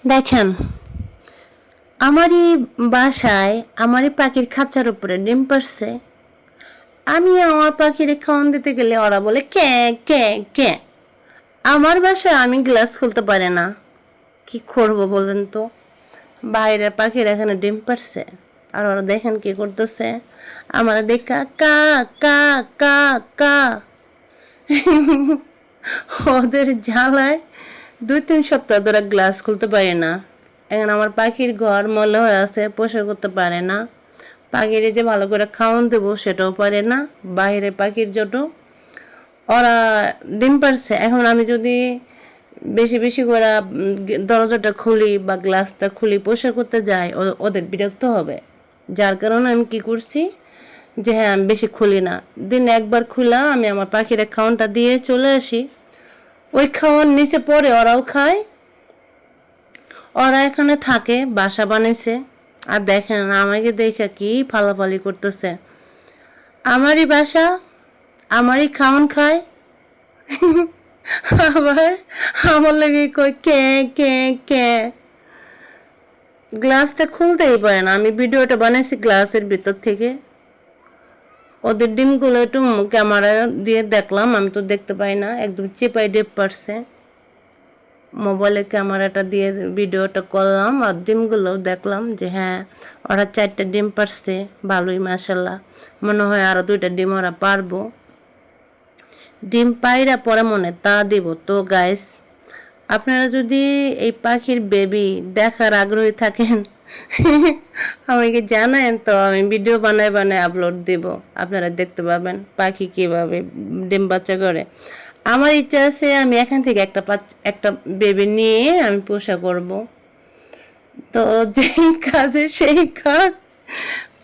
দেখেন, আমারই বাসায় আমারই পাখির খাঁচার উপরে ডিম পারছে। আমি আমার পাখিরে খাওয়ান দিতে গেলে ওরা বলে ক্যাঁ ক্যাঁ ক্যাঁ। আমার বাসায় আমি গ্লাস খুলতে পারে না, কি করবো বলেন তো? বাইরের পাখির এখানে ডিম পারছে, আর ওরা দেখেন কি করতেছে, আমার দেখা কা কা কা কা। ওদের জ্বালায় 2-3 সপ্তাহ ধরে গ্লাস খুলতে পারি না। এখন আমার পাখির ঘর ময়লা হয়ে আছে, পরিষ্কার করতে পারে না। পাখির যে ভালো করে খাওয়ান দেবো সেটাও পারে না। বাইরে পাখির জন্য ওরা ডিম পারছে। এখন আমি যদি বেশি বেশি করে দরজাটা খুলি বা গ্লাসটা খুলি পরিষ্কার করতে যাই, ওদের বিরক্ত হবে। যার কারণে আমি কি করছি, যে হ্যাঁ আমি বেশি খুলি না, দিন একবার খুলা আমি আমার পাখিরা খাওয়ানটা দিয়ে চলে আসি। ওই খাওয়ার নিচে পরে ওরাও খায়, ওরা এখানে থাকে, বাসা বানাইছে। আর দেখেন আমাকে দেখে কি ফালাফালি করতেছে। আমারই বাসা, আমারই খাওয়ান খায়, আবার আমার লাগে কই কে কে কে। গ্লাসটা খুলতেই পারে না। আমি ভিডিওটা বানাইছি গ্লাসের ভিতর থেকে। ওদের ডিমগুলো একটু ক্যামেরা দিয়ে দেখলাম, আমি তো দেখতে পাই না, একদম চেপাই ডেপ পারছে। মোবাইলের ক্যামেরাটা দিয়ে ভিডিওটা করলাম আর ডিমগুলোও দেখলাম যে হ্যাঁ ওরা 4টা ডিম পারছে, ভালোই মাশাল্লাহ। মনে হয় আরও 2টা ডিম ওরা পারবো। ডিম পাইরা পরে মনে তা দিব। তো গাইস, আপনারা যদি এই পাখির বেবি দেখার আগ্রহী থাকেন আমাকে জানায়েন, তো আমি ভিডিও বানায় বানায় আপলোড দেব, আপনারা দেখতে পাবেন পাখি কীভাবে ডিম বাচ্চা করে। আমার ইচ্ছা আছে আমি এখান থেকে একটা বেবি নিয়ে আমি পোষা করব। তো যেই কাজে সেই কাজ,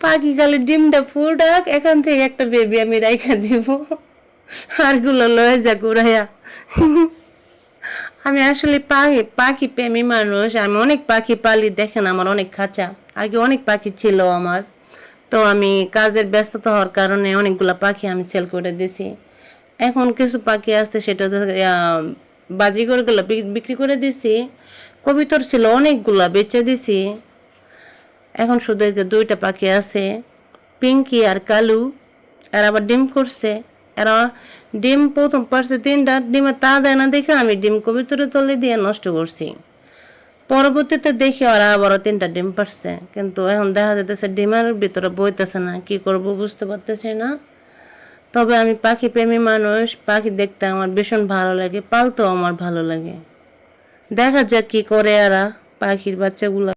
পাখি খালি ডিমটা ফুটাক, এখান থেকে একটা বেবি আমি রাইখা দিব, আরগুলো লয়ে যাক উড়াইয়া। আমি আসলে পাখি প্রেমী মানুষ, আমি অনেক পাখি পালি। দেখেন আমার অনেক খাঁচা, আগে অনেক পাখি ছিল আমার। তো আমি কাজের ব্যস্ততা হওয়ার কারণে অনেকগুলো পাখি আমি সেল করে দিছি। এখন কিছু পাখি আসছে, সেটা বাজিগরগুলো বিক্রি করে দিছি। কবিতর ছিল অনেকগুলা, বেচে দিছি। এখন শুধু এই যে 2টা পাখি আছে, পিঙ্কি আর কালু। এরা আবার ডিম করছে। এরা ডিম প্রথম পারছে 3টা, ডিমে তা দেয় না দেখে আমি ডিম কবিতরে তলে দিয়ে নষ্ট করছি। পরবর্তীতে দেখি ওরা আবারও 3টা ডিম পারছে, কিন্তু এখন দেখা যাইতেছে ডিমের ভিতরে বইতেছে না, কি করব বুঝতে পারতেছি না। তবে আমি পাখি প্রেমী মানুষ, পাখি দেখতে আমার ভীষণ ভালো লাগে, পালতেও আমার ভালো লাগে। দেখা যাক কি করে এরা পাখির বাচ্চাগুলো।